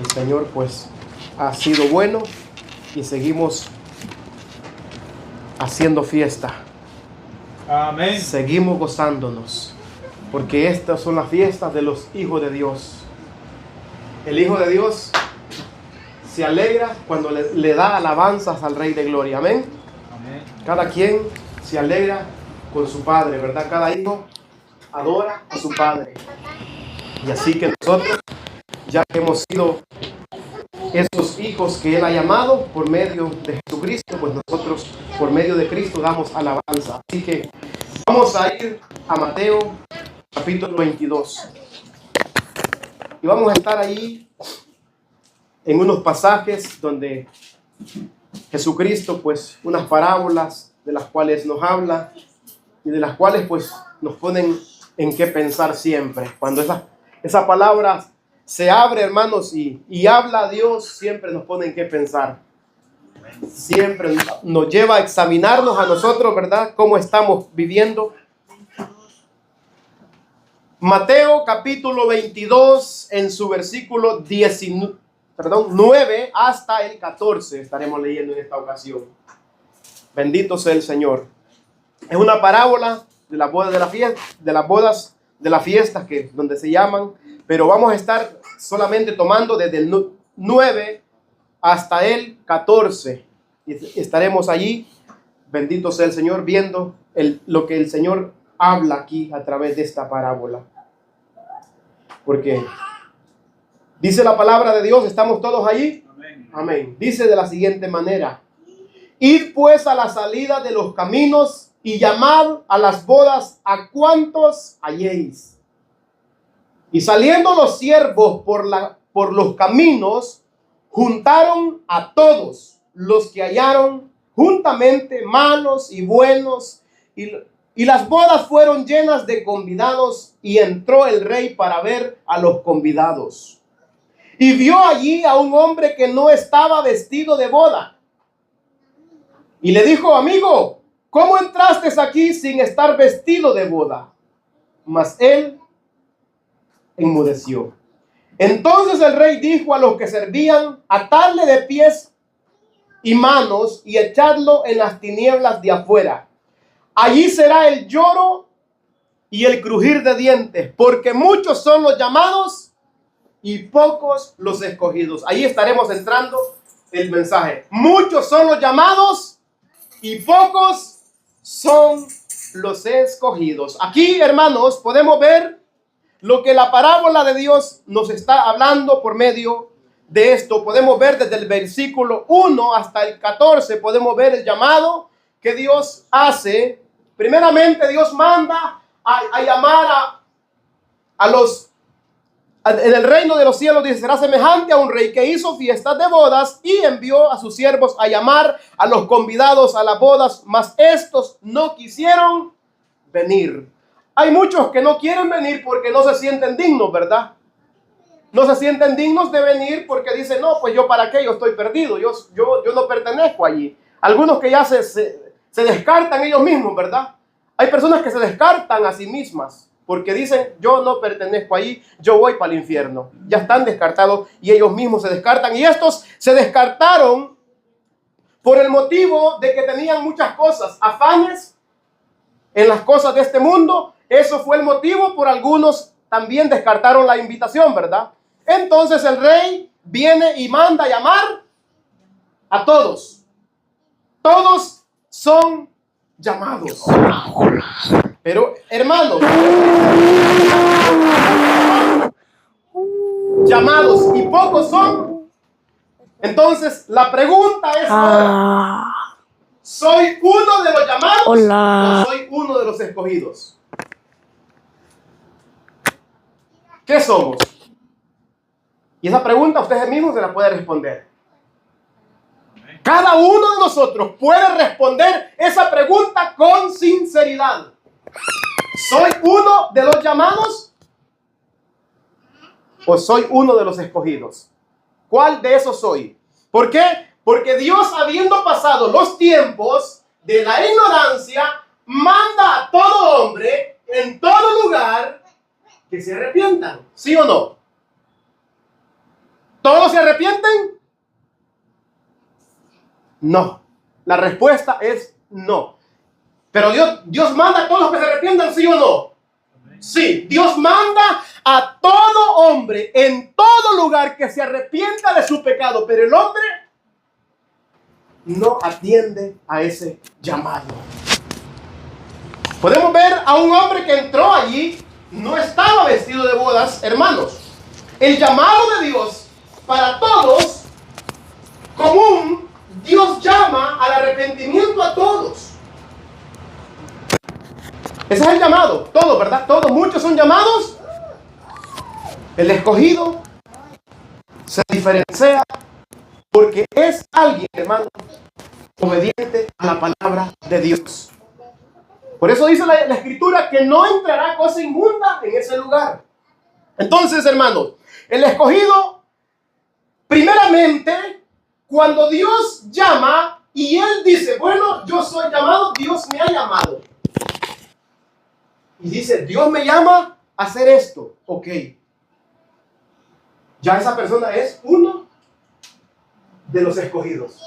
El Señor pues ha sido bueno y seguimos haciendo fiesta. Amén. Seguimos gozándonos, porque estas son las fiestas de los hijos de Dios. El Hijo de Dios se alegra cuando le da alabanzas al Rey de Gloria. Amén. Amén. Cada quien se alegra con su Padre, ¿verdad? Cada hijo adora a su Padre. Y así que nosotros, ya que hemos sido esos hijos que Él ha llamado por medio de Jesucristo, pues nosotros por medio de Cristo damos alabanza. Así que vamos a ir a Mateo capítulo 22. Y vamos a estar ahí en unos pasajes donde Jesucristo, pues unas parábolas de las cuales nos habla y de las cuales pues nos ponen en qué pensar siempre. Cuando esa palabra se abre, hermanos, y habla a Dios, siempre nos pone en qué pensar. Siempre nos lleva a examinarnos a nosotros, ¿verdad? Cómo estamos viviendo. Mateo capítulo 22 en su versículo 9 hasta el 14 estaremos leyendo en esta ocasión. Bendito sea el Señor. Es una parábola de las bodas de la fiesta donde se llaman, pero vamos a estar solamente tomando desde el 9 hasta el 14 y estaremos allí, bendito sea el Señor, viendo lo que el Señor habla aquí a través de esta parábola. Porque dice la palabra de Dios, ¿estamos todos allí? Amén. Amén. Dice de la siguiente manera: id pues a la salida de los caminos y llamad a las bodas a cuantos halléis. Y saliendo los siervos por los caminos, juntaron a todos los que hallaron juntamente, malos y buenos, y las bodas fueron llenas de convidados, y entró el rey para ver a los convidados. Y vio allí a un hombre que no estaba vestido de boda. Y le dijo: amigo, ¿cómo entraste aquí sin estar vestido de boda? Mas él enmudeció. Entonces el rey dijo a los que servían: atadle de pies y manos y echadlo en las tinieblas de afuera. Allí será el lloro y el crujir de dientes, porque muchos son los llamados y pocos los escogidos. Ahí estaremos entrando el mensaje. Muchos son los llamados y pocos son los escogidos. Aquí, hermanos, podemos ver lo que la parábola de Dios nos está hablando por medio de esto. Podemos ver desde el versículo 1 hasta el 14, podemos ver el llamado que Dios hace. Primeramente, Dios manda a llamar a los... En el reino de los cielos, dice, será semejante a un rey que hizo fiestas de bodas y envió a sus siervos a llamar a los convidados a las bodas, mas estos no quisieron venir. Hay muchos que no quieren venir porque no se sienten dignos, ¿verdad? No se sienten dignos de venir porque dicen: no, pues yo para qué, yo estoy perdido, yo no pertenezco allí. Algunos que ya se descartan ellos mismos, ¿verdad? Hay personas que se descartan a sí mismas porque dicen: yo no pertenezco allí, yo voy para el infierno. Ya están descartados y ellos mismos se descartan. Y estos se descartaron por el motivo de que tenían muchas cosas, afanes en las cosas de este mundo. Eso fue el motivo por algunos también descartaron la invitación, ¿verdad? Entonces el rey viene y manda a llamar a todos. Todos son llamados. Pero, hermanos, llamados y pocos son. Entonces la pregunta es ahora: ¿soy uno de los llamados o soy uno de los escogidos? ¿Qué somos? Y esa pregunta ustedes mismos se la pueden responder. Cada uno de nosotros puede responder esa pregunta con sinceridad. ¿Soy uno de los llamados o soy uno de los escogidos? ¿Cuál de esos soy? ¿Por qué? Porque Dios, habiendo pasado los tiempos de la ignorancia, manda a todo hombre en todo lugar que se arrepientan. ¿Sí o no? ¿Todos se arrepienten? No. La respuesta es no. Pero Dios manda a todos los que se arrepientan, ¿sí o no? Sí, Dios manda a todo hombre en todo lugar que se arrepienta de su pecado, pero el hombre no atiende a ese llamado. Podemos ver a un hombre que entró allí, no estaba vestido de bodas, hermanos. El llamado de Dios para todos, común, Dios llama al arrepentimiento a todos. Ese es el llamado, todos, ¿verdad? Todos, muchos son llamados. El escogido se diferencia porque es alguien, hermano, obediente a la palabra de Dios. Por eso dice la Escritura que no entrará cosa inmunda en ese lugar. Entonces, hermanos, el escogido, primeramente, cuando Dios llama y Él dice, bueno, yo soy llamado, Dios me ha llamado. Y dice, Dios me llama a hacer esto. Ok. Ya esa persona es uno de los escogidos.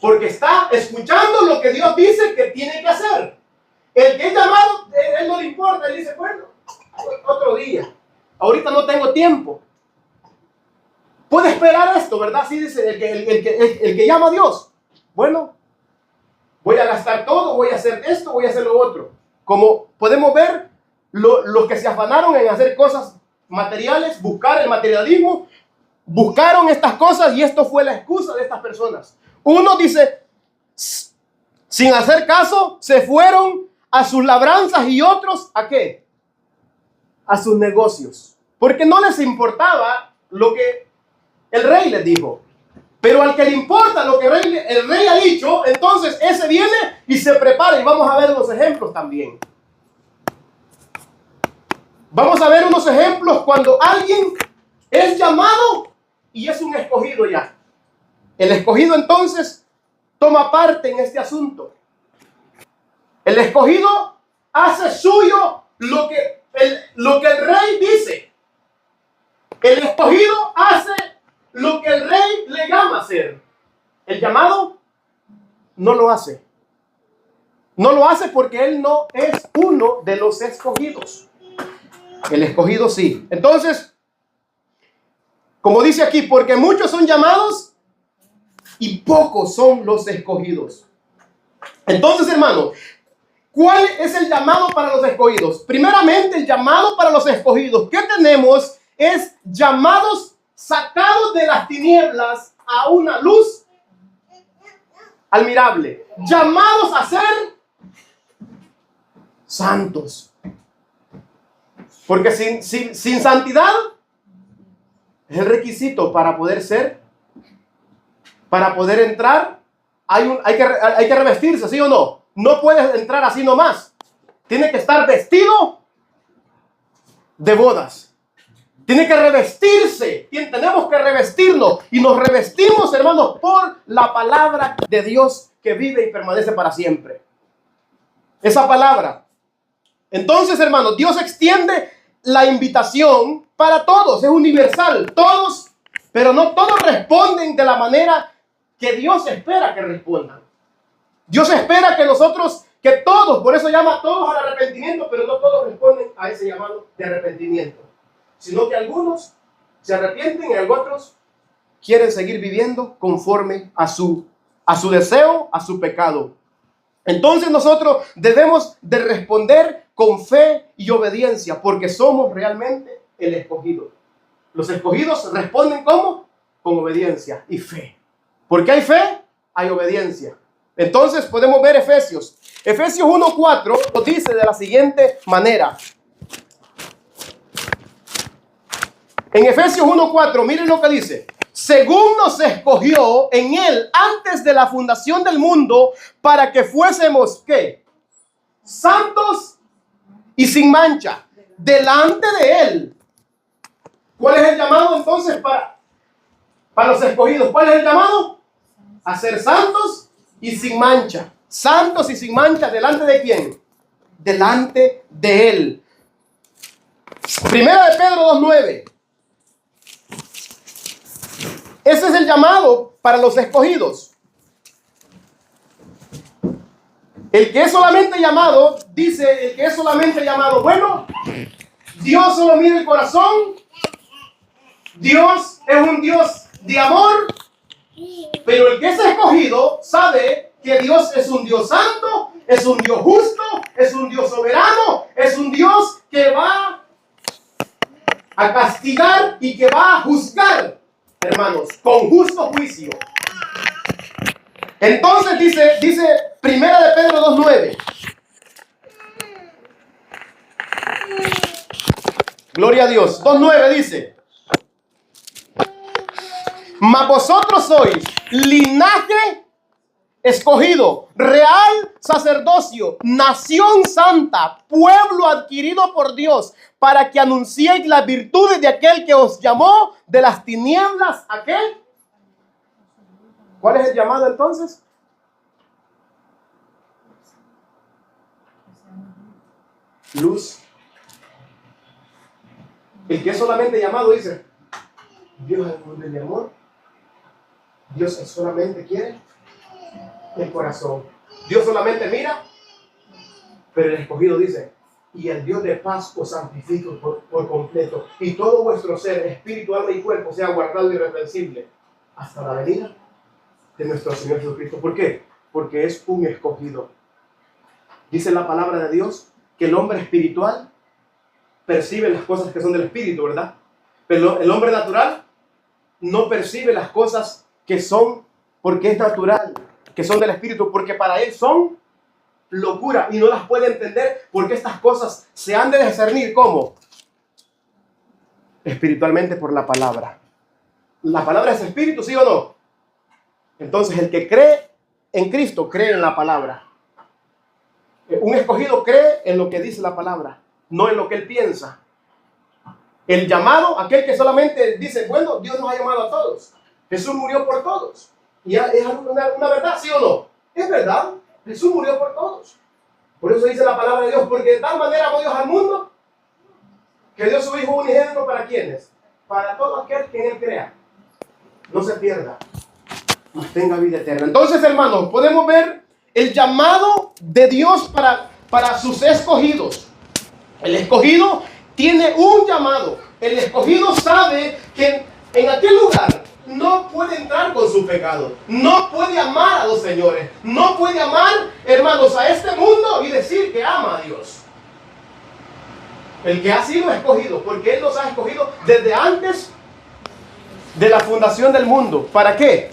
Porque está escuchando lo que Dios dice que tiene que hacer. El que es llamado, él no le importa. Él dice, bueno, otro día. Ahorita no tengo tiempo. Puede esperar esto, ¿verdad? Así dice el que llama a Dios. Bueno, voy a gastar todo, voy a hacer esto, voy a hacer lo otro. Como podemos ver, los que se afanaron en hacer cosas materiales, buscar el materialismo, buscaron estas cosas y esto fue la excusa de estas personas. Uno dice, sin hacer caso, se fueron a sus labranzas y otros, ¿a qué? A sus negocios. Porque no les importaba lo que el rey les dijo. Pero al que le importa lo que el rey ha dicho, entonces ese viene y se prepara. Y vamos a ver unos ejemplos también. Vamos a ver unos ejemplos cuando alguien es llamado y es un escogido ya. El escogido entonces toma parte en este asunto. El escogido hace suyo lo que el rey dice. El escogido hace lo que el rey le llama a hacer. El llamado no lo hace. No lo hace porque él no es uno de los escogidos. El escogido sí. Entonces, como dice aquí, porque muchos son llamados y pocos son los escogidos. Entonces, hermano, ¿cuál es el llamado para los escogidos? Primeramente, el llamado para los escogidos que tenemos es llamados sacados de las tinieblas a una luz admirable. Llamados a ser santos. Porque sin santidad es el requisito para poder ser, para poder entrar. Hay que revestirse, ¿sí o no? No puedes entrar así nomás. Tiene que estar vestido de bodas. Tiene que revestirse. Tenemos que revestirnos. Y nos revestimos, hermanos, por la palabra de Dios que vive y permanece para siempre. Esa palabra. Entonces, hermanos, Dios extiende la invitación para todos. Es universal. Todos, pero no todos responden de la manera que Dios espera que respondan. Dios espera que nosotros, que todos, por eso llama a todos al arrepentimiento, pero no todos responden a ese llamado de arrepentimiento. Sino que algunos se arrepienten y otros quieren seguir viviendo conforme a su deseo, a su pecado. Entonces nosotros debemos de responder con fe y obediencia, porque somos realmente el escogido. Los escogidos responden ¿cómo? Con obediencia y fe. Porque hay fe, hay obediencia. Entonces podemos ver Efesios 1:4 nos dice de la siguiente manera. En Efesios 1:4, miren lo que dice. Según nos escogió en Él antes de la fundación del mundo, para que fuésemos, ¿qué? Santos y sin mancha, delante de Él. ¿Cuál es el llamado entonces para los escogidos? ¿Cuál es el llamado? A ser santos y sin mancha. Santos y sin mancha, ¿delante de quién? Delante de Él. Primera de Pedro 2:9. Ese es el llamado para los escogidos. El que es solamente llamado, dice el que es solamente llamado, bueno, Dios solo mira el corazón. Dios es un Dios de amor. Pero el que es escogido sabe que Dios es un Dios santo, es un Dios justo, es un Dios soberano, es un Dios que va a castigar y que va a juzgar, hermanos, con justo juicio. Entonces dice Primera de Pedro 2:9. Gloria a Dios. 2:9 dice: mas vosotros sois linaje escogido, real sacerdocio, nación santa, pueblo adquirido por Dios, para que anunciéis las virtudes de aquel que os llamó de las tinieblas. ¿A qué? ¿Cuál es el llamado entonces? Luz. El que es solamente llamado dice: Dios es un Dios de amor. Dios solamente quiere el corazón. Dios solamente mira. Pero el escogido dice: y el Dios de paz os santifique por completo, y todo vuestro ser, espíritu, alma y cuerpo, sea guardado irreprensible hasta la venida de nuestro Señor Jesucristo. ¿Por qué? Porque es un escogido. Dice la palabra de Dios que el hombre espiritual percibe las cosas que son del espíritu, ¿verdad? Pero el hombre natural no percibe las cosas que son, porque es natural, que son del espíritu, porque para él son locura y no las puede entender, porque estas cosas se han de discernir. ¿Cómo? Espiritualmente, por la palabra. ¿La palabra es espíritu, sí o no? Entonces el que cree en Cristo cree en la palabra. Un escogido cree en lo que dice la palabra, no en lo que él piensa. El llamado, aquel que solamente dice: bueno, Dios nos ha llamado a todos. Jesús murió por todos. Y es una verdad, ¿sí o no? Es verdad. Jesús murió por todos. Por eso dice la palabra de Dios: porque de tal manera amó Dios al mundo, que dio su Hijo unigénito. ¿Para quiénes? Para todo aquel que en él crea. No se pierda, mas tenga vida eterna. Entonces, hermanos, podemos ver el llamado de Dios para sus escogidos. El escogido tiene un llamado. El escogido sabe que en aquel lugar no puede entrar con su pecado. No puede amar a los señores. No puede amar, hermanos, a este mundo y decir que ama a Dios. El que ha sido escogido, porque Él nos ha escogido desde antes de la fundación del mundo. ¿Para qué?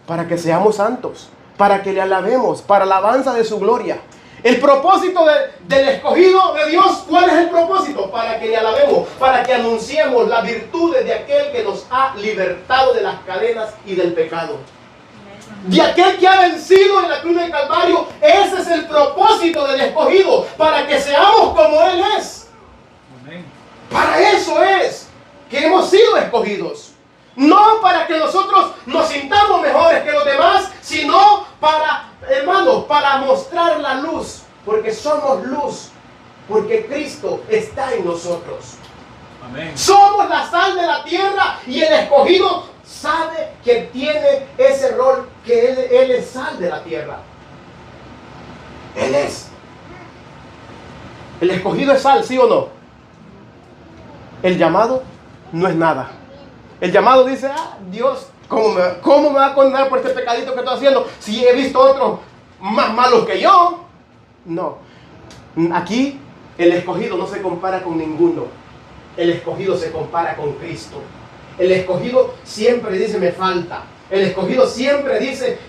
Para que seamos santos, para que le alabemos, para la alabanza de su gloria. El propósito del escogido de Dios, ¿cuál es el propósito? Para que le alabemos, para que anunciemos las virtudes de aquel que nos ha libertado de las cadenas y del pecado. De aquel que ha vencido en la cruz del Calvario. Ese es el propósito del escogido, para que seamos como Él es. Amén. Para eso es que hemos sido escogidos. No para que nosotros nos sintamos mejores que los demás, sino para, hermanos, para mostrar la luz. Porque somos luz. Porque Cristo está en nosotros. Amén. Somos la sal de la tierra, y el escogido sabe que tiene ese rol, que Él es sal de la tierra. Él es. El escogido es sal, ¿sí o no? El llamado no es nada. El llamado dice: Dios, ¿cómo me va a condenar por este pecadito que estoy haciendo si he visto otros más malos que yo? No. Aquí el escogido no se compara con ninguno. El escogido se compara con Cristo. El escogido siempre dice: me falta. El escogido siempre dice: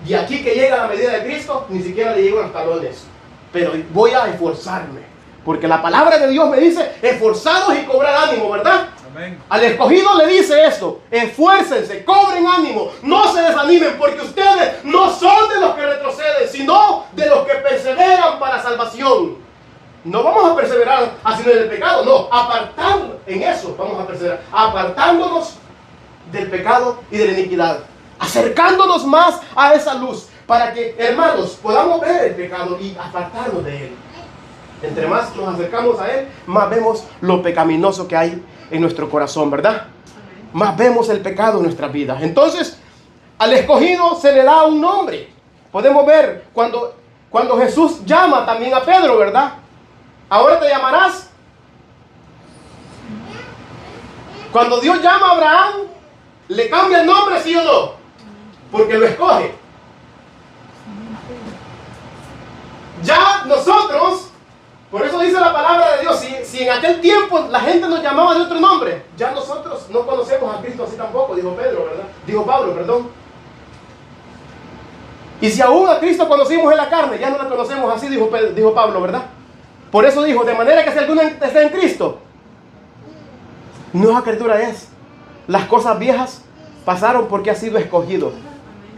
de aquí que llega la medida de Cristo, ni siquiera le llego a los talones, pero voy a esforzarme, porque la palabra de Dios me dice: esforzados y cobrar ánimo, ¿verdad? Amén. Al escogido le dice esto: esfuércense, cobren ánimo, no se desanimen, porque ustedes no son de los que retroceden, sino de los que perseveran para salvación. No vamos a perseverar haciendo el pecado, no, apartando, en eso vamos a perseverar, apartándonos del pecado y de la iniquidad, acercándonos más a esa luz, para que, hermanos, podamos ver el pecado y apartarnos de él. Entre más nos acercamos a él, más vemos lo pecaminoso que hay en nuestro corazón, ¿verdad? más vemos el pecado en nuestras vidas. Entonces, al escogido se le da un nombre. Podemos ver cuando Jesús llama también a Pedro, ¿verdad? Ahora te llamarás. Cuando Dios llama a Abraham, le cambia el nombre, ¿sí o no? Porque lo escoge. Ya nosotros, por eso dice la palabra de Dios, si en aquel tiempo la gente nos llamaba de otro nombre, ya nosotros no conocemos a Cristo así tampoco, dijo Pedro, ¿verdad? Dijo Pablo, perdón. Y si aún a Cristo conocimos en la carne, ya no la conocemos así, dijo Pablo, ¿verdad? Por eso dijo, de manera que si alguno está en Cristo, nueva criatura es. Las cosas viejas pasaron porque ha sido escogido.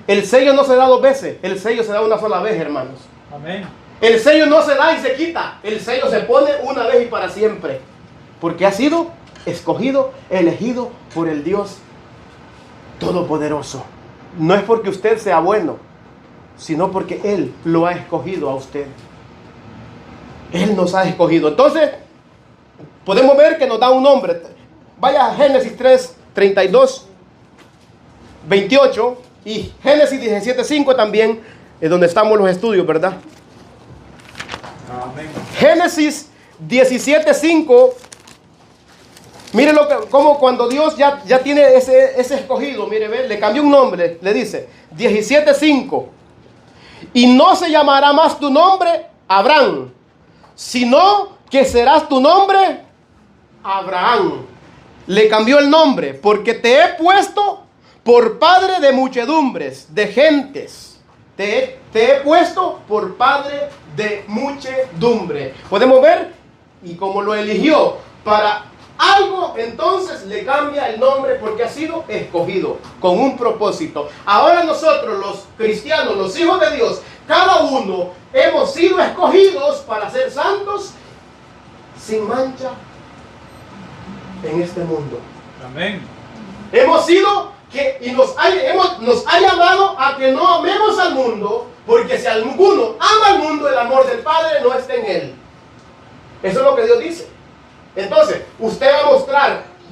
El sello no se da dos veces, el sello se da una sola vez, hermanos. Amén. El sello no se da y se quita, el sello se pone una vez y para siempre. Porque ha sido escogido, elegido por el Dios Todopoderoso. No es porque usted sea bueno, sino porque Él lo ha escogido a usted. Él nos ha escogido. Entonces, podemos ver que nos da un nombre. Vaya a Génesis 3, 32, 28 y Génesis 17, 5 también, es donde estamos los estudios, ¿verdad? Amén. Génesis 17, 5. Mire como cuando Dios ya tiene ese escogido, mire, ve, le cambió un nombre, le dice 17, 5. Y no se llamará más tu nombre Abraham, sino que serás tu nombre Abraham. Le cambió el nombre porque te he puesto por padre de muchedumbres, de gentes. Te he puesto por padre de muchedumbre. Podemos ver, y como lo eligió para algo, entonces le cambia el nombre porque ha sido escogido con un propósito. Ahora nosotros, los cristianos, los hijos de Dios, cada uno hemos sido escogidos para ser santos sin mancha en este mundo. Amén. Hemos sido y nos ha llamado a que no amemos al mundo, porque si alguno ama al mundo, el amor del Padre no está en él. Eso es lo que Dios dice. Entonces, usted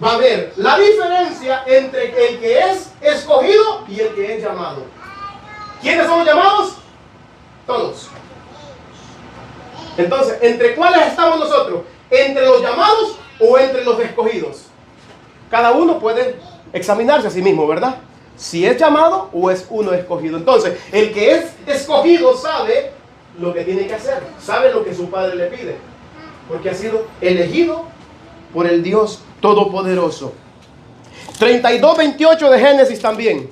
va a ver la diferencia entre el que es escogido y el que es llamado. ¿Quiénes son los llamados? Todos. Entonces, ¿entre cuáles estamos nosotros? ¿Entre los llamados o entre los escogidos? Cada uno puede examinarse a sí mismo, ¿verdad? Si es llamado o es uno escogido. Entonces, el que es escogido sabe lo que tiene que hacer, sabe lo que su Padre le pide, porque ha sido elegido por el Dios Todopoderoso. 32, 28 de Génesis también.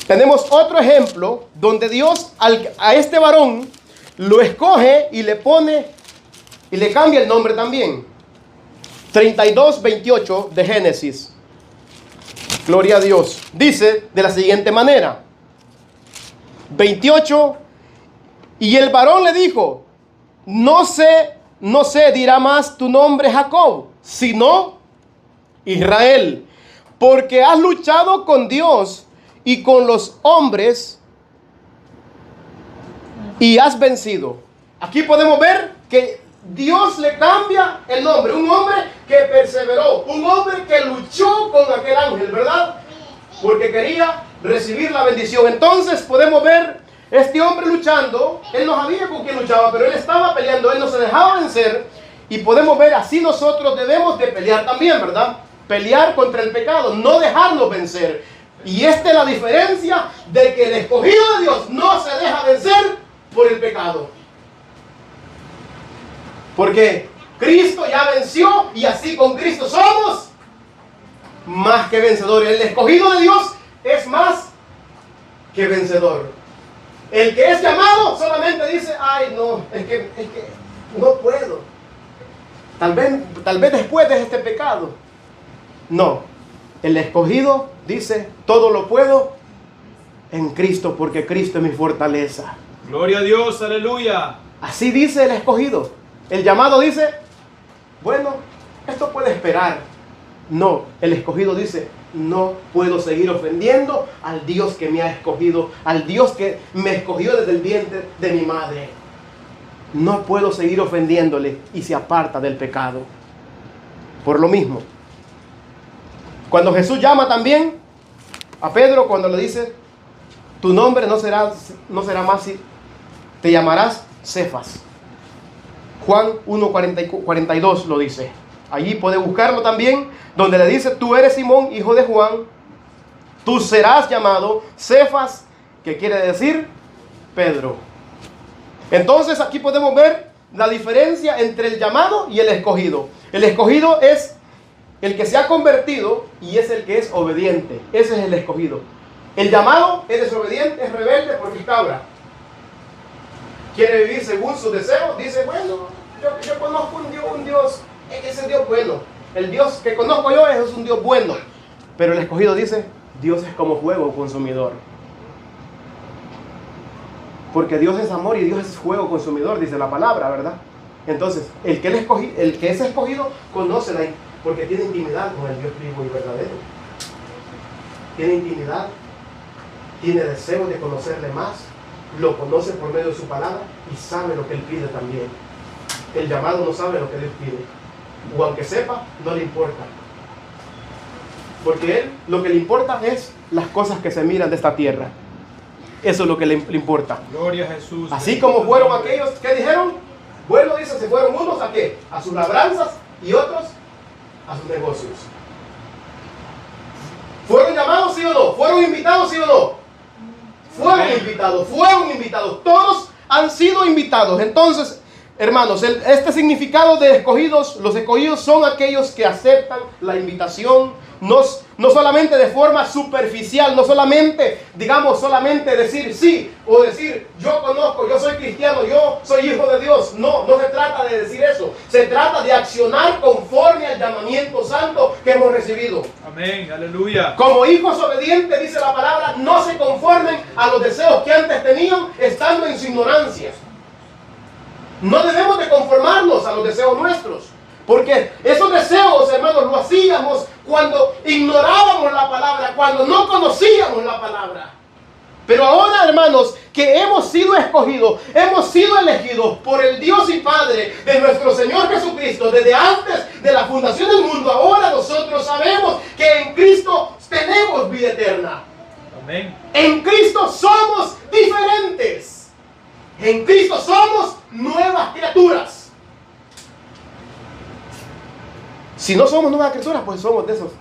Tenemos otro ejemplo donde Dios a este varón lo escoge y le pone y le cambia el nombre también. 32, 28 de Génesis. Gloria a Dios. Dice de la siguiente manera. 28. Y el varón le dijo: no sé, dirá más tu nombre Jacob, sino Israel, porque has luchado con Dios y con los hombres y has vencido. Aquí podemos ver que Dios le cambia el nombre. Un hombre que perseveró, un hombre que luchó con aquel ángel, ¿verdad? Porque quería recibir la bendición. Entonces podemos ver este hombre luchando. Él no sabía con quién luchaba, pero él estaba peleando, él no se dejaba vencer. Y podemos ver, así nosotros debemos de pelear también, ¿verdad? Pelear contra el pecado, no dejarnos vencer. Y esta es la diferencia de que el escogido de Dios no se deja vencer por el pecado. Porque Cristo ya venció y así con Cristo somos más que vencedores. El escogido de Dios es más que vencedor. El que es llamado solamente dice: ay, no, es que no puedo. Tal vez después de este pecado. No, el escogido dice: todo lo puedo en Cristo, porque Cristo es mi fortaleza. Gloria a Dios, aleluya. Así dice el escogido. El llamado dice: bueno, esto puede esperar. No, el escogido dice: no puedo seguir ofendiendo al Dios que me ha escogido, al Dios que me escogió desde el vientre de mi madre. No puedo seguir ofendiéndole, y se aparta del pecado. Por lo mismo, Cuando Jesús llama también a Pedro, cuando le dice, tu nombre no será más, te llamarás Cefas. Juan 1:42 lo dice. Allí puede buscarlo también, donde le dice, tú eres Simón, hijo de Juan, tú serás llamado Cefas, que quiere decir Pedro. Entonces aquí podemos ver la diferencia entre el llamado y el escogido. El escogido es el que se ha convertido y es el que es obediente. Ese es el escogido. El llamado es desobediente, es rebelde porque cabra. Quiere vivir según sus deseos. Dice, bueno, yo conozco un Dios, ese es Dios bueno. El Dios que conozco yo es un Dios bueno. Pero el escogido dice, Dios es como fuego consumidor. Porque Dios es amor y Dios es fuego consumidor, dice la palabra, ¿verdad? Entonces, el que es escogido conoce porque tiene intimidad con el Dios vivo y verdadero. Tiene intimidad, tiene deseo de conocerle más, lo conoce por medio de su palabra y sabe lo que él pide también. El llamado no sabe lo que Dios pide, o aunque sepa, no le importa. Porque él, lo que le importa es las cosas que se miran de esta tierra. Eso es lo que le importa. Gloria a Jesús. Así como fueron aquellos que dijeron, bueno, dice, se fueron unos a ¿qué? A sus labranzas y otros a sus negocios. ¿Fueron llamados, sí o no? ¿Fueron invitados, sí o no? Fueron invitados. Todos han sido invitados. Entonces, hermanos, este significado de escogidos, los escogidos son aquellos que aceptan la invitación, no solamente de forma superficial, no solamente, solamente decir sí, o decir yo conozco, yo soy cristiano, yo soy hijo de Dios. No se trata de decir eso. Se trata de accionar conforme al llamamiento santo que hemos recibido. Amén, aleluya. Como hijos obedientes, dice la palabra, no se conformen a los deseos que antes tenían estando en su ignorancia. No debemos de conformarnos a los deseos nuestros, porque esos deseos, hermanos, lo hacíamos cuando ignorábamos la palabra, cuando no conocíamos la palabra. Pero ahora, hermanos, que hemos sido escogidos, hemos sido elegidos por el Dios y Padre de nuestro Señor Jesucristo, desde antes de la fundación del mundo, ahora nosotros sabemos que en Cristo tenemos vida eterna. Amén. En Cristo somos diferentes. En Cristo somos nuevas criaturas. Si no somos nuevas criaturas, pues somos de esos.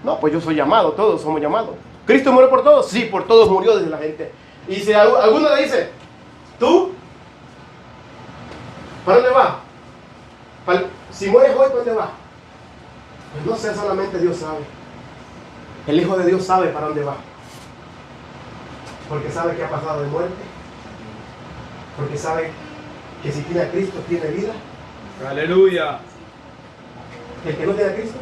No, pues yo soy llamado, todos somos llamados. ¿Cristo murió por todos? Sí, por todos murió, dice la gente. Y si alguno le dice, ¿tú? ¿Para dónde vas? Si mueres hoy, ¿para dónde vas? Pues no sé, solamente Dios sabe. El Hijo de Dios sabe para dónde va. Porque sabe que ha pasado de muerte. Porque sabe que si tiene a Cristo, tiene vida. Aleluya. El que no tiene a Cristo,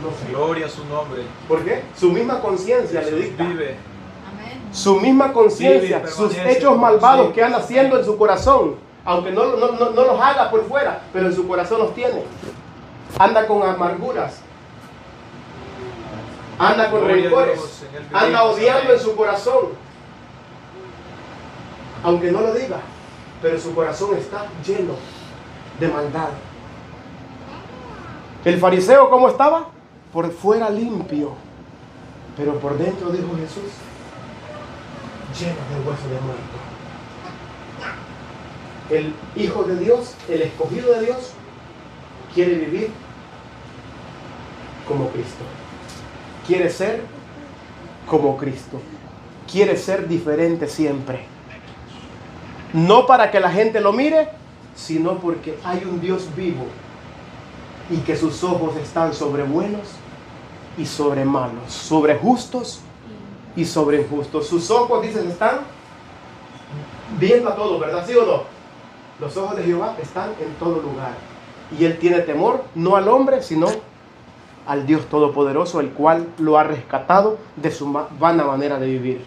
no sé. Gloria a su nombre. ¿Por qué? Su misma conciencia le dicta. Vive. Su misma conciencia, Vive y sus permanece, hechos malvados sí, que anda haciendo en su corazón, aunque no los haga por fuera, pero en su corazón los tiene. Anda con amarguras, anda con Gloria a rencores, Dios, en el anda bendito odiando sabe. en su corazón, aunque no lo diga, pero su corazón está lleno de maldad. El fariseo, ¿cómo estaba? Por fuera limpio, pero por dentro, dijo Jesús, lleno de hueso de muerto. El Hijo de Dios, el escogido de Dios, quiere vivir como Cristo. Quiere ser como Cristo. Quiere ser diferente siempre. No para que la gente lo mire, sino porque hay un Dios vivo y que sus ojos están sobre buenos y sobre malos, sobre justos y sobre injustos. Sus ojos, dicen, están viendo a todos, ¿verdad? ¿Sí o no? Los ojos de Jehová están en todo lugar. Y Él tiene temor, no al hombre, sino al Dios Todopoderoso, el cual lo ha rescatado de su vana manera de vivir.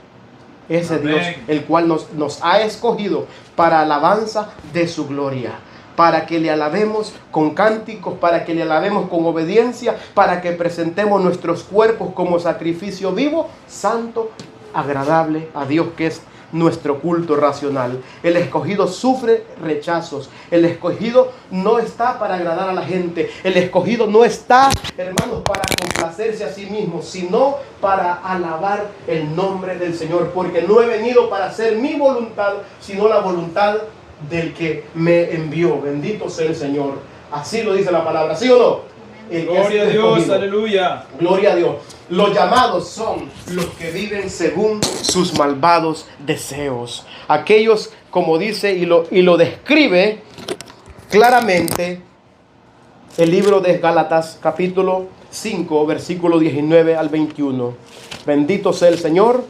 Ese Amén. Dios, el cual nos ha escogido para alabanza de su gloria, para que le alabemos con cánticos, para que le alabemos con obediencia, para que presentemos nuestros cuerpos como sacrificio vivo, santo, agradable a Dios, que es nuestro culto racional. El escogido sufre rechazos. El escogido no está para agradar a la gente. El escogido no está, hermanos, para complacerse a sí mismo, sino para alabar el nombre del Señor. Porque no he venido para hacer mi voluntad, sino la voluntad del que me envió. Bendito sea el Señor. Así lo dice la palabra, ¿sí o no? Gloria a Dios, aleluya. Gloria a Dios. Los llamados son los que viven según sus malvados deseos. Aquellos, como dice y lo describe claramente el libro de Gálatas, capítulo 5, versículo 19 al 21. Bendito sea el Señor.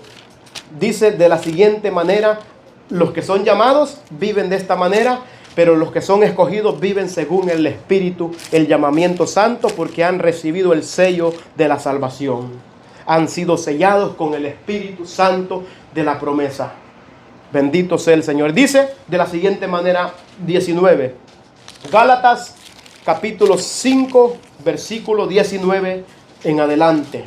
Dice de la siguiente manera: los que son llamados viven de esta manera, pero los que son escogidos viven según el Espíritu, el llamamiento santo, porque han recibido el sello de la salvación. Han sido sellados con el Espíritu Santo de la promesa. Bendito sea el Señor. Dice de la siguiente manera, 19. Gálatas capítulo 5, versículo 19 en adelante.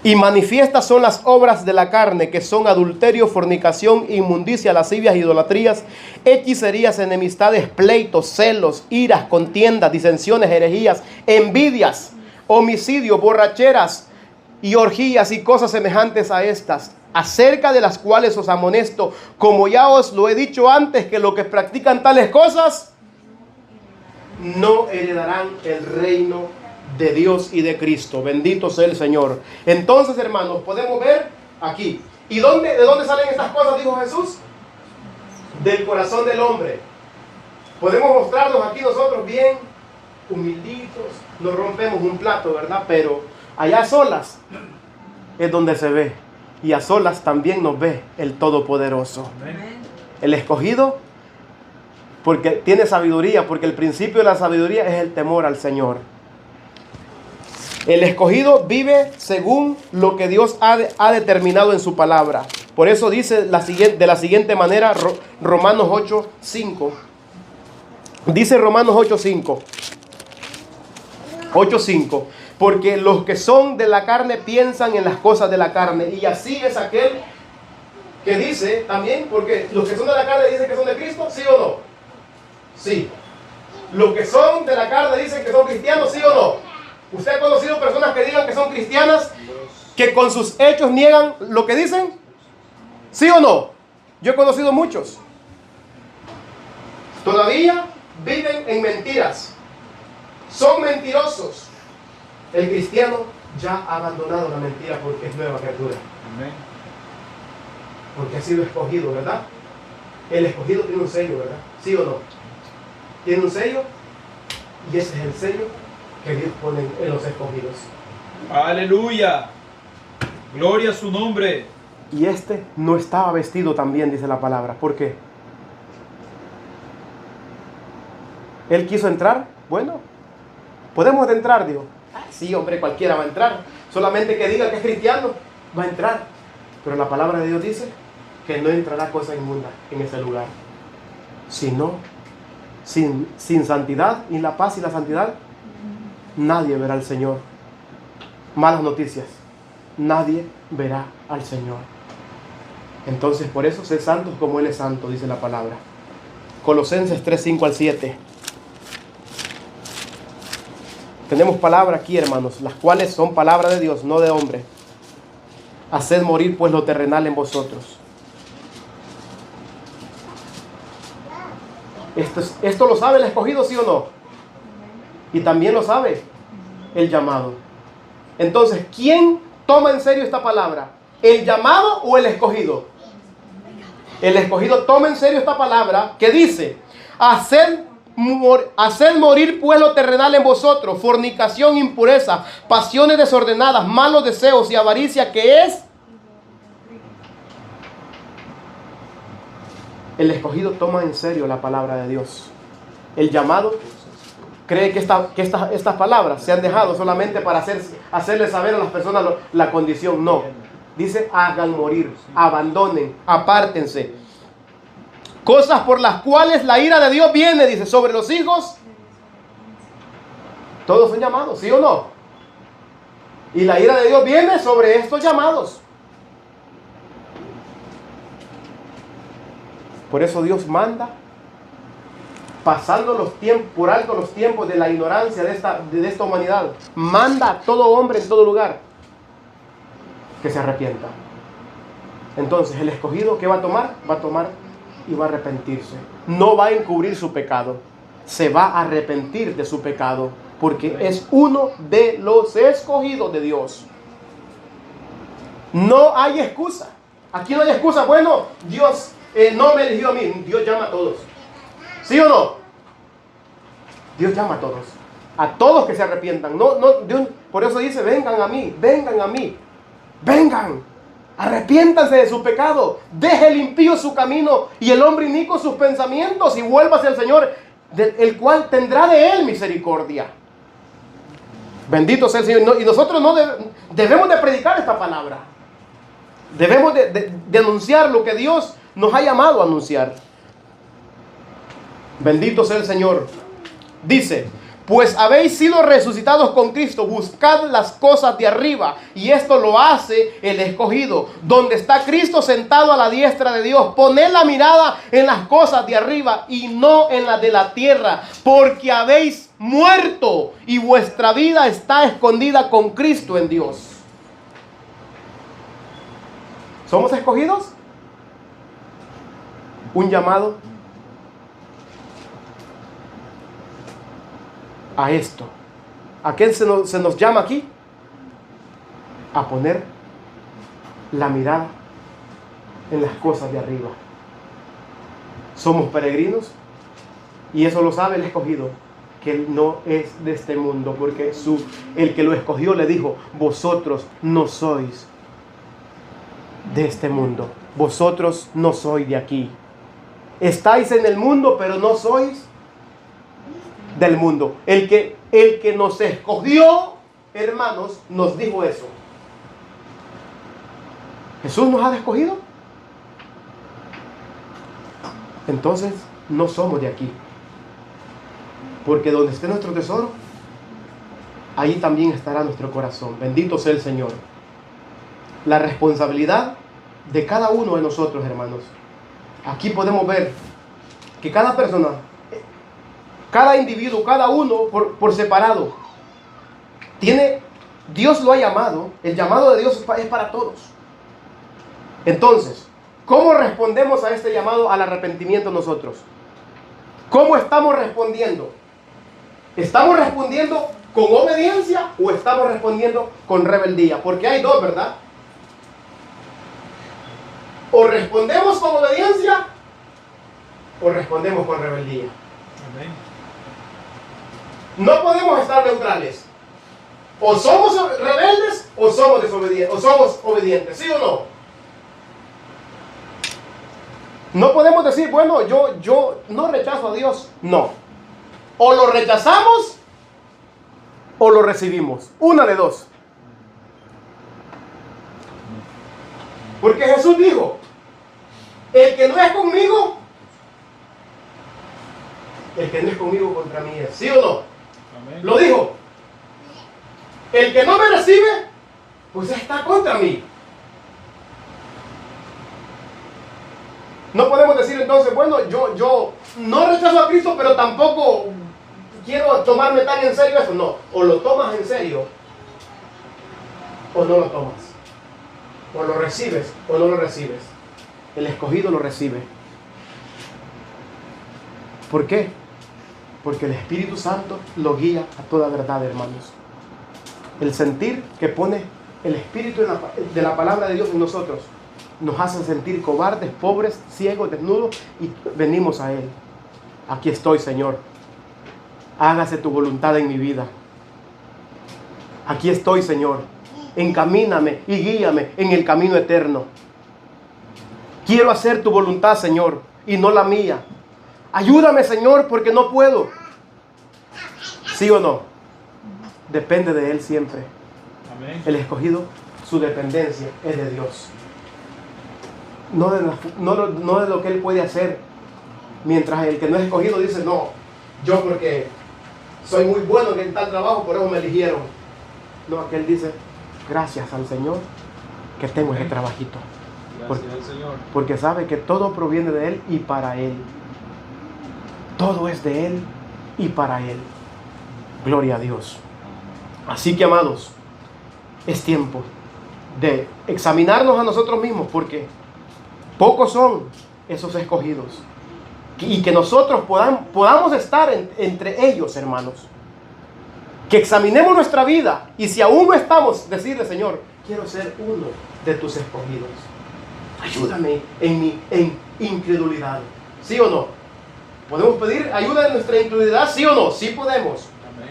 Y manifiestas son las obras de la carne, que son adulterio, fornicación, inmundicia, lascivias, idolatrías, hechicerías, enemistades, pleitos, celos, iras, contiendas, disensiones, herejías, envidias, homicidios, borracheras y orgías y cosas semejantes a estas, acerca de las cuales os amonesto, como ya os lo he dicho antes, que los que practican tales cosas no heredarán el reino de Dios y de Cristo. Bendito sea el Señor. Entonces, hermanos, podemos ver aquí. ¿Y de dónde salen estas cosas? Dijo Jesús. Del corazón del hombre. Podemos mostrarnos aquí nosotros bien humilditos. Nos rompemos un plato, ¿verdad? Pero allá a solas es donde se ve. Y a solas también nos ve el Todopoderoso. Amén. El escogido, porque tiene sabiduría, porque el principio de la sabiduría es el temor al Señor. El escogido vive según lo que Dios ha determinado en su palabra. Por eso dice de la siguiente manera Romanos 8:5. Dice Romanos 8:5. 8:5. Porque los que son de la carne piensan en las cosas de la carne. Y así es aquel que dice también, porque los que son de la carne dicen que son de Cristo, ¿sí o no? Sí. Los que son de la carne dicen que son cristianos, ¿sí o no? ¿Usted ha conocido personas que digan que son cristianas, que con sus hechos niegan lo que dicen? ¿Sí o no? Yo he conocido muchos. Todavía viven en mentiras. Son mentirosos. El cristiano ya ha abandonado la mentira porque es nueva criatura. Amén. Porque ha sido escogido, ¿verdad? El escogido tiene un sello, ¿verdad? ¿Sí o no? Tiene un sello y ese es el sello que Dios pone en los escogidos. Aleluya. Gloria a su nombre. Y este no estaba vestido también, dice la palabra. ¿Por qué? Él quiso entrar. Bueno, podemos entrar, dijo. Sí, hombre, cualquiera va a entrar. Solamente que diga que es cristiano, va a entrar. Pero la palabra de Dios dice que no entrará cosa inmunda en ese lugar. Sino, sin santidad, y la paz y la santidad, nadie verá al Señor. Malas noticias. Nadie verá al Señor. Entonces, por eso, sé santos como Él es santo, dice la palabra. Colosenses 3:5 al 7. Tenemos palabra aquí, hermanos, las cuales son palabra de Dios, no de hombre. Haced morir pues lo terrenal en vosotros. Esto lo sabe el escogido, ¿sí o no? Y también lo sabe el llamado. Entonces, ¿quién toma en serio esta palabra? ¿El llamado o el escogido? El escogido toma en serio esta palabra que dice: haced morir pues lo terrenal en vosotros, fornicación, impureza, pasiones desordenadas, malos deseos y avaricia, que es. El escogido toma en serio la palabra de Dios. El llamado cree que estas palabras se han dejado solamente para hacerle saber a las personas la condición. No. Dice: hagan morir, abandonen, apártense. Cosas por las cuales la ira de Dios viene, dice, sobre los hijos. Todos son llamados, ¿sí o no? Y la ira de Dios viene sobre estos llamados. Por eso Dios manda, pasando los tiempos, por alto los tiempos de la ignorancia de esta humanidad, manda a todo hombre en todo lugar que se arrepienta. Entonces el escogido, ¿qué va a tomar? Va a tomar y va a arrepentirse. No va a encubrir su pecado, se va a arrepentir de su pecado, porque es uno de los escogidos de Dios. No hay excusa. Aquí no hay excusa. Bueno, Dios no me eligió a mí. Dios llama a todos. ¿Sí o no? Dios llama a todos. A todos que se arrepientan. Dios, por eso dice, vengan a mí, vengan a mí. Vengan. Arrepiéntanse de su pecado. Deje el impío su camino y el hombre inicuo sus pensamientos y vuelva hacia el Señor, el cual tendrá de él misericordia. Bendito sea el Señor. Y nosotros no debemos de predicar esta palabra. Debemos de anunciar lo que Dios nos ha llamado a anunciar. Bendito sea el Señor. Dice, pues habéis sido resucitados con Cristo, buscad las cosas de arriba. Y esto lo hace el escogido, donde está Cristo sentado a la diestra de Dios. Poned la mirada en las cosas de arriba y no en las de la tierra, porque habéis muerto y vuestra vida está escondida con Cristo en Dios. ¿Somos escogidos? Un llamado a esto. ¿A qué se nos llama aquí? A poner la mirada en las cosas de arriba. Somos peregrinos y eso lo sabe el escogido, que él no es de este mundo, porque el que lo escogió le dijo, vosotros no sois de este mundo, vosotros no sois de aquí. Estáis en el mundo, pero no sois del mundo. El que nos escogió, hermanos, nos dijo eso. ¿Jesús nos ha escogido? Entonces no somos de aquí, porque donde esté nuestro tesoro, ahí también estará nuestro corazón. Bendito sea el Señor. La responsabilidad de cada uno de nosotros, hermanos. Aquí podemos ver que cada persona, cada individuo, cada uno por separado, Dios lo ha llamado. El llamado de Dios es para todos. Entonces, ¿cómo respondemos a este llamado al arrepentimiento nosotros? ¿Cómo estamos respondiendo? ¿Estamos respondiendo con obediencia o estamos respondiendo con rebeldía? Porque hay dos, ¿verdad? O respondemos con obediencia o respondemos con rebeldía. Amén. No podemos estar neutrales. O somos rebeldes o somos desobedientes, o somos obedientes, ¿sí o no? No podemos decir, bueno, yo no rechazo a Dios. No. O lo rechazamos o lo recibimos. Una de dos. Porque Jesús dijo, el que no es conmigo contra mí es. ¿Sí o no? Amén. Lo dijo. El que no me recibe, pues está contra mí. No podemos decir entonces, bueno, yo no rechazo a Cristo, pero tampoco quiero tomarme tan en serio eso. No, o lo tomas en serio, o no lo tomas. O lo recibes, o no lo recibes. El escogido lo recibe. ¿Por qué? Porque el Espíritu Santo lo guía a toda verdad, hermanos. El sentir que pone el Espíritu de la palabra de Dios en nosotros nos hace sentir cobardes, pobres, ciegos, desnudos, y venimos a Él. Aquí estoy, Señor. Hágase tu voluntad en mi vida. Aquí estoy, Señor. Encamíname y guíame en el camino eterno. Quiero hacer tu voluntad, Señor, y no la mía. Ayúdame, Señor, porque no puedo. ¿Sí o no? Depende de Él siempre. Amén. El escogido, su dependencia es de Dios. No de lo que Él puede hacer. Mientras el que no es escogido dice, no, yo porque soy muy bueno en tal trabajo, por eso me eligieron. No, aquel dice, gracias al Señor que tengo ese trabajito. Gracias al Señor. Porque sabe que todo proviene de Él y para Él. Todo es de Él y para Él. Gloria a Dios. Así que, amados, es tiempo de examinarnos a nosotros mismos, porque pocos son esos escogidos. Y que nosotros podamos estar entre ellos, hermanos. Que examinemos nuestra vida, y si aún no estamos, decirle: Señor, quiero ser uno de tus escogidos. Ayúdame en mi incredulidad. ¿Sí o no? ¿Podemos pedir ayuda en nuestra incredulidad? ¿Sí o no? Sí podemos. Amén.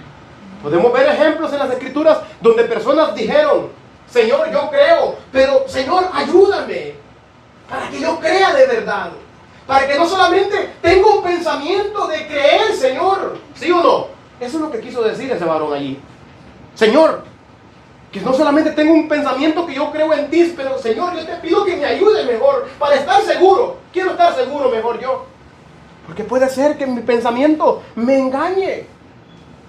Podemos ver ejemplos en las Escrituras donde personas dijeron: Señor, yo creo, pero Señor, ayúdame para que yo crea de verdad. Para que no solamente tenga un pensamiento de creer, Señor. ¿Sí o no? Eso es lo que quiso decir ese varón allí. Señor, que no solamente tengo un pensamiento que yo creo en ti, pero Señor, yo te pido que me ayude mejor para estar seguro. Quiero estar seguro mejor yo. Porque puede ser que mi pensamiento me engañe.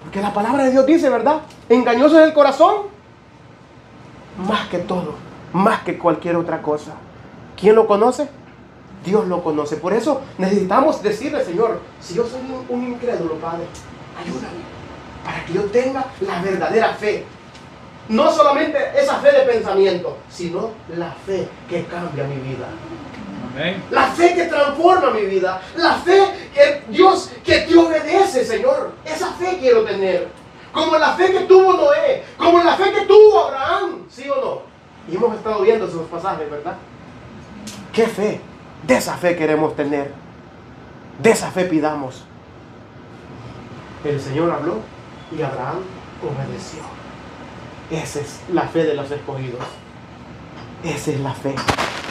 Porque la palabra de Dios dice, ¿verdad? Engañoso es el corazón. Más que todo, más que cualquier otra cosa. ¿Quién lo conoce? Dios lo conoce. Por eso necesitamos decirle: Señor, si yo soy un incrédulo, Padre, ayúdame para que yo tenga la verdadera fe. No solamente esa fe de pensamiento, sino la fe que cambia mi vida. Amén. La fe que transforma mi vida. La fe que Dios, que te obedece, Señor. Esa fe quiero tener. Como la fe que tuvo Noé. Como la fe que tuvo Abraham. ¿Sí o no? Y hemos estado viendo esos pasajes, ¿verdad? ¿Qué fe? De esa fe queremos tener. De esa fe pidamos. El Señor habló y Abraham obedeció. Esa es la fe de los escogidos. Esa es la fe.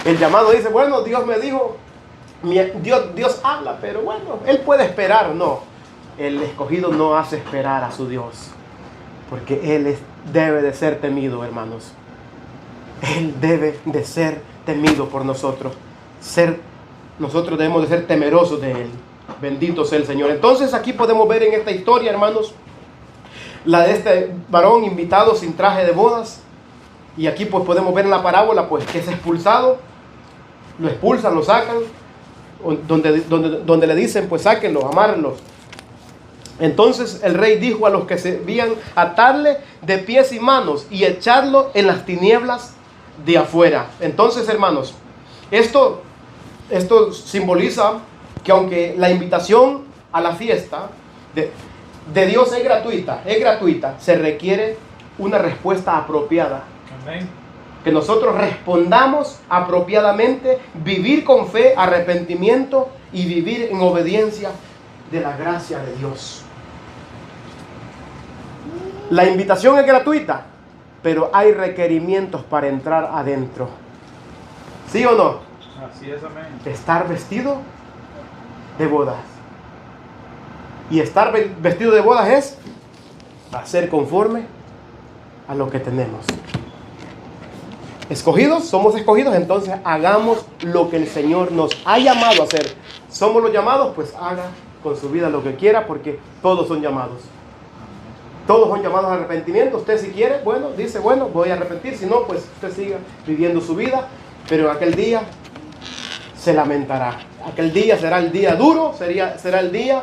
El llamado dice: bueno, Dios me dijo, Dios habla, pero bueno, Él puede esperar. No, el escogido no hace esperar a su Dios, porque Él debe de ser temido, hermanos. Él debe de ser temido por nosotros. Nosotros debemos de ser temerosos de Él. Bendito sea el Señor. Entonces aquí podemos ver en esta historia, hermanos, la de este varón invitado sin traje de bodas. Y aquí pues podemos ver en la parábola pues que es expulsado. Lo expulsan, lo sacan. Donde le dicen: pues sáquenlo, amárrenlo. Entonces el rey dijo a los que servían: atarle de pies y manos y echarlo en las tinieblas de afuera. Entonces, hermanos, esto simboliza que aunque la invitación a la fiesta de Dios es gratuita, se requiere una respuesta apropiada. Amén. Que nosotros respondamos apropiadamente, vivir con fe, arrepentimiento y vivir en obediencia de la gracia de Dios. La invitación es gratuita, pero hay requerimientos para entrar adentro. ¿Sí o no? Así es, amén. Estar vestido de bodas. Y estar vestido de bodas es hacer conforme a lo que tenemos. Escogidos, somos escogidos, entonces hagamos lo que el Señor nos ha llamado a hacer. Somos los llamados, pues haga con su vida lo que quiera, porque todos son llamados. Todos son llamados al arrepentimiento. Usted, si quiere, bueno, dice: bueno, voy a arrepentir. Si no, pues usted siga viviendo su vida. Pero aquel día se lamentará. Aquel día será el día duro, será el día